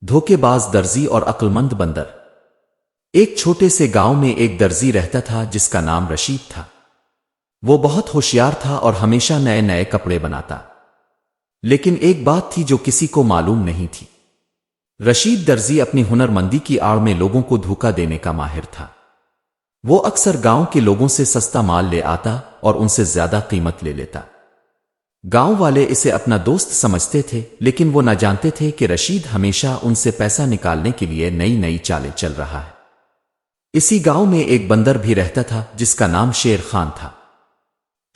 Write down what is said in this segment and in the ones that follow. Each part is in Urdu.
دھوکے باز درزی اور عقلمند بندر۔ ایک چھوٹے سے گاؤں میں ایک درزی رہتا تھا جس کا نام رشید تھا۔ وہ بہت ہوشیار تھا اور ہمیشہ نئے نئے کپڑے بناتا، لیکن ایک بات تھی جو کسی کو معلوم نہیں تھی۔ رشید درزی اپنی ہنر مندی کی آڑ میں لوگوں کو دھوکا دینے کا ماہر تھا۔ وہ اکثر گاؤں کے لوگوں سے سستا مال لے آتا اور ان سے زیادہ قیمت لے لیتا۔ گاؤں والے اسے اپنا دوست سمجھتے تھے، لیکن وہ نہ جانتے تھے کہ رشید ہمیشہ ان سے پیسہ نکالنے کے لیے نئی نئی چالیں چل رہا ہے۔ اسی گاؤں میں ایک بندر بھی رہتا تھا جس کا نام شیر خان تھا۔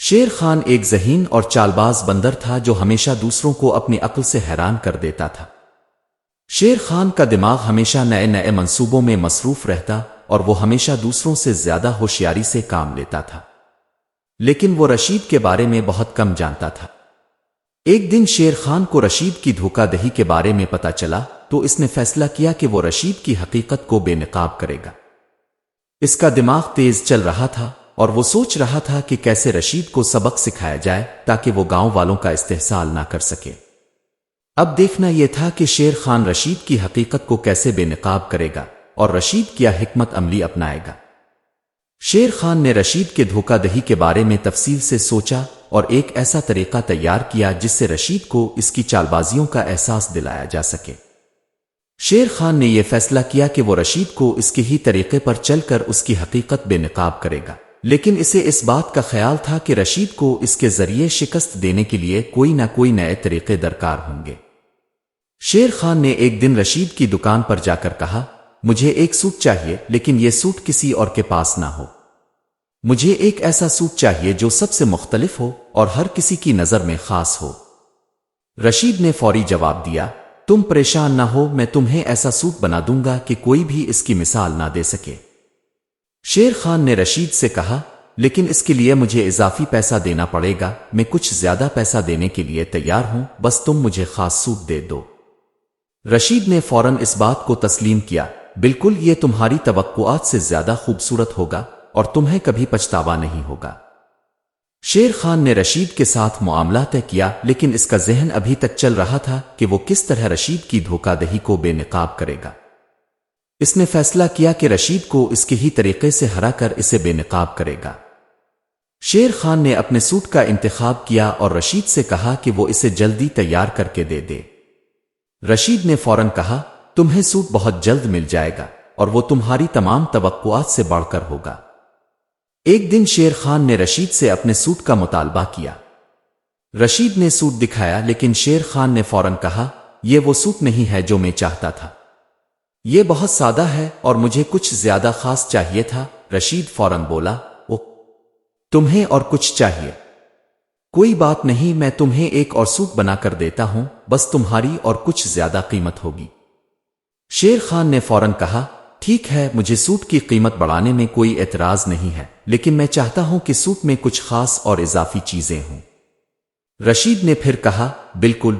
شیر خان ایک ذہین اور چالباز بندر تھا جو ہمیشہ دوسروں کو اپنی عقل سے حیران کر دیتا تھا۔ شیر خان کا دماغ ہمیشہ نئے نئے منصوبوں میں مصروف رہتا اور وہ ہمیشہ دوسروں سے زیادہ ہوشیاری سے کام لیتا تھا، لیکن وہ رشید کے بارے میں بہت کم جانتا تھا۔ ایک دن شیر خان کو رشید کی دھوکہ دہی کے بارے میں پتہ چلا تو اس نے فیصلہ کیا کہ وہ رشید کی حقیقت کو بے نقاب کرے گا۔ اس کا دماغ تیز چل رہا تھا اور وہ سوچ رہا تھا کہ کیسے رشید کو سبق سکھایا جائے تاکہ وہ گاؤں والوں کا استحصال نہ کر سکے۔ اب دیکھنا یہ تھا کہ شیر خان رشید کی حقیقت کو کیسے بے نقاب کرے گا اور رشید کیا حکمت عملی اپنائے گا۔ شیر خان نے رشید کے دھوکہ دہی کے بارے میں تفصیل سے سوچا اور ایک ایسا طریقہ تیار کیا جس سے رشید کو اس کی چالبازیوں کا احساس دلایا جا سکے۔ شیر خان نے یہ فیصلہ کیا کہ وہ رشید کو اس کے ہی طریقے پر چل کر اس کی حقیقت بے نقاب کرے گا، لیکن اسے اس بات کا خیال تھا کہ رشید کو اس کے ذریعے شکست دینے کے لیے کوئی نہ کوئی نئے طریقے درکار ہوں گے۔ شیر خان نے ایک دن رشید کی دکان پر جا کر کہا، مجھے ایک سوٹ چاہیے لیکن یہ سوٹ کسی اور کے پاس نہ ہو۔ مجھے ایک ایسا سوٹ چاہیے جو سب سے مختلف ہو اور ہر کسی کی نظر میں خاص ہو۔ رشید نے فوری جواب دیا، تم پریشان نہ ہو، میں تمہیں ایسا سوٹ بنا دوں گا کہ کوئی بھی اس کی مثال نہ دے سکے۔ شیر خان نے رشید سے کہا، لیکن اس کے لیے مجھے اضافی پیسہ دینا پڑے گا۔ میں کچھ زیادہ پیسہ دینے کے لیے تیار ہوں، بس تم مجھے خاص سوٹ دے دو۔ رشید نے فوراً اس بات کو تسلیم کیا، بالکل، یہ تمہاری توقعات سے زیادہ خوبصورت ہوگا اور تمہیں کبھی پچھتاوا نہیں ہوگا۔ شیر خان نے رشید کے ساتھ معاملہ طے کیا، لیکن اس کا ذہن ابھی تک چل رہا تھا کہ وہ کس طرح رشید کی دھوکہ دہی کو بے نقاب کرے گا۔ اس نے فیصلہ کیا کہ رشید کو اس کے ہی طریقے سے ہرا کر اسے بے نقاب کرے گا۔ شیر خان نے اپنے سوٹ کا انتخاب کیا اور رشید سے کہا کہ وہ اسے جلدی تیار کر کے دے دے۔ رشید نے فوراً کہا، تمہیں سوٹ بہت جلد مل جائے گا اور وہ تمہاری تمام توقعات سے بڑھ کر ہوگا۔ ایک دن شیر خان نے رشید سے اپنے سوٹ کا مطالبہ کیا۔ رشید نے سوٹ دکھایا، لیکن شیر خان نے فوراً کہا، یہ وہ سوٹ نہیں ہے جو میں چاہتا تھا، یہ بہت سادہ ہے اور مجھے کچھ زیادہ خاص چاہیے تھا۔ رشید فوراً بولا، اوہ، تمہیں اور کچھ چاہیے؟ کوئی بات نہیں، میں تمہیں ایک اور سوٹ بنا کر دیتا ہوں، بس تمہاری اور کچھ زیادہ قیمت ہوگی۔ شیر خان نے فوراً کہا، ٹھیک ہے، مجھے سوٹ کی قیمت بڑھانے میں کوئی اعتراض نہیں ہے، لیکن میں چاہتا ہوں کہ سوٹ میں کچھ خاص اور اضافی چیزیں ہوں۔ رشید نے پھر کہا، بالکل،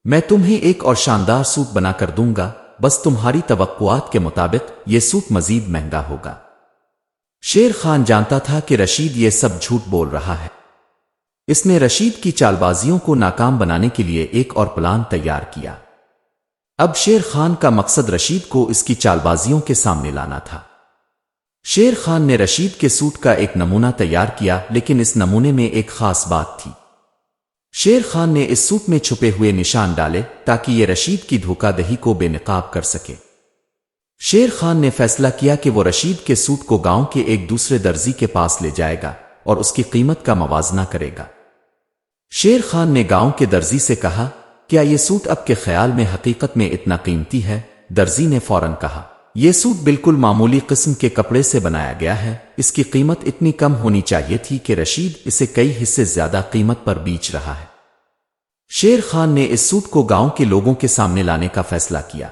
میں تمہیں ایک اور شاندار سوٹ بنا کر دوں گا، بس تمہاری توقعات کے مطابق یہ سوٹ مزید مہنگا ہوگا۔ شیر خان جانتا تھا کہ رشید یہ سب جھوٹ بول رہا ہے۔ اس نے رشید کی چالبازیوں کو ناکام بنانے کے لیے ایک اور پلان تیار کیا۔ اب شیر خان کا مقصد رشید کو اس کی چالبازیوں کے سامنے لانا تھا۔ شیر خان نے رشید کے سوٹ کا ایک نمونہ تیار کیا، لیکن اس نمونے میں ایک خاص بات تھی۔ شیر خان نے اس سوٹ میں چھپے ہوئے نشان ڈالے تاکہ یہ رشید کی دھوکہ دہی کو بے نقاب کر سکے۔ شیر خان نے فیصلہ کیا کہ وہ رشید کے سوٹ کو گاؤں کے ایک دوسرے درزی کے پاس لے جائے گا اور اس کی قیمت کا موازنہ کرے گا۔ شیر خان نے گاؤں کے درزی سے کہا، کیا یہ سوٹ آپ کے خیال میں حقیقت میں اتنا قیمتی ہے؟ درزی نے فوراً کہا، یہ سوٹ بالکل معمولی قسم کے کپڑے سے بنایا گیا ہے، اس کی قیمت اتنی کم ہونی چاہیے تھی کہ رشید اسے کئی حصے زیادہ قیمت پر بیچ رہا ہے۔ شیر خان نے اس سوٹ کو گاؤں کے لوگوں کے سامنے لانے کا فیصلہ کیا۔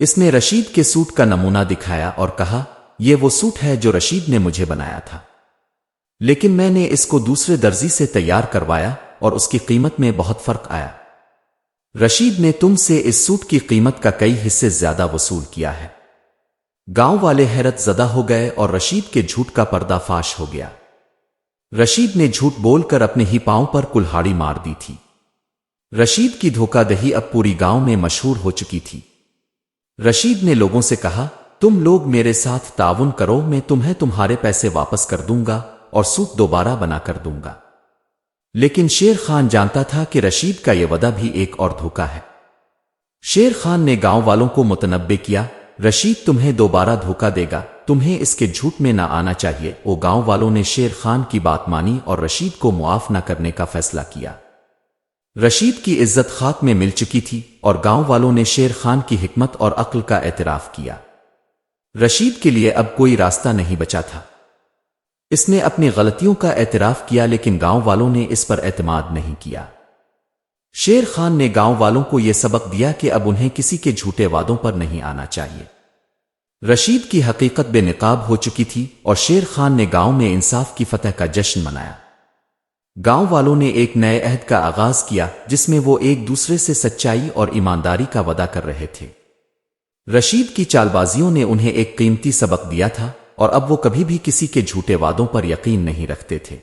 اس نے رشید کے سوٹ کا نمونہ دکھایا اور کہا، یہ وہ سوٹ ہے جو رشید نے مجھے بنایا تھا، لیکن میں نے اس کو دوسرے درزی سے تیار کروایا اور اس کی قیمت میں بہت فرق آیا۔ رشید نے تم سے اس سوٹ کی قیمت کا کئی حصے زیادہ وصول کیا ہے۔ گاؤں والے حیرت زدہ ہو گئے اور رشید کے جھوٹ کا پردہ فاش ہو گیا۔ رشید نے جھوٹ بول کر اپنے ہی پاؤں پر کلہاڑی مار دی تھی۔ رشید کی دھوکہ دہی اب پوری گاؤں میں مشہور ہو چکی تھی۔ رشید نے لوگوں سے کہا، تم لوگ میرے ساتھ تعاون کرو، میں تمہیں تمہارے پیسے واپس کر دوں گا اور سود دوبارہ بنا کر دوں گا۔ لیکن شیر خان جانتا تھا کہ رشید کا یہ وعدہ بھی ایک اور دھوکہ ہے۔ شیر خان نے گاؤں والوں کو متنبع کیا، رشید تمہیں دوبارہ دھوکہ دے گا، تمہیں اس کے جھوٹ میں نہ آنا چاہیے۔ وہ گاؤں والوں نے شیر خان کی بات مانی اور رشید کو معاف نہ کرنے کا فیصلہ کیا۔ رشید کی عزت خاک میں مل چکی تھی اور گاؤں والوں نے شیر خان کی حکمت اور عقل کا اعتراف کیا۔ رشید کے لیے اب کوئی راستہ نہیں بچا تھا۔ اس نے اپنی غلطیوں کا اعتراف کیا، لیکن گاؤں والوں نے اس پر اعتماد نہیں کیا۔ شیر خان نے گاؤں والوں کو یہ سبق دیا کہ اب انہیں کسی کے جھوٹے وعدوں پر نہیں آنا چاہیے۔ رشید کی حقیقت بے نقاب ہو چکی تھی اور شیر خان نے گاؤں میں انصاف کی فتح کا جشن منایا۔ گاؤں والوں نے ایک نئے عہد کا آغاز کیا جس میں وہ ایک دوسرے سے سچائی اور ایمانداری کا وعدہ کر رہے تھے۔ رشید کی چال بازیوں نے انہیں ایک قیمتی سبق دیا تھا اور اب وہ کبھی بھی کسی کے جھوٹے وعدوں پر یقین نہیں رکھتے تھے۔